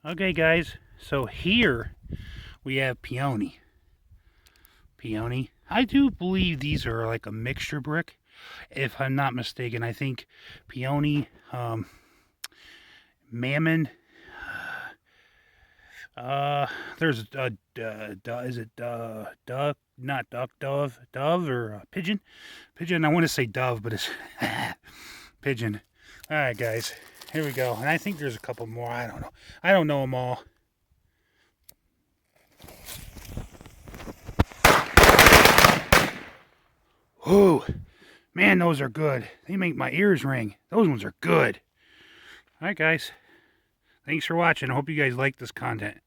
Okay, guys, so here we have peony. Peony. I do believe these are like a mixture brick, if I'm not mistaken. I think peony, mammon. Uh, there's a is it duck? Not duck, dove or pigeon? Pigeon. I want to say dove, but it's pigeon. All right, guys, here we go. And I think there's a couple more. I don't know. I don't know them all. Ooh, man, those are good. They make my ears ring. Those ones are good. All right, guys. Thanks for watching. I hope you guys like this content.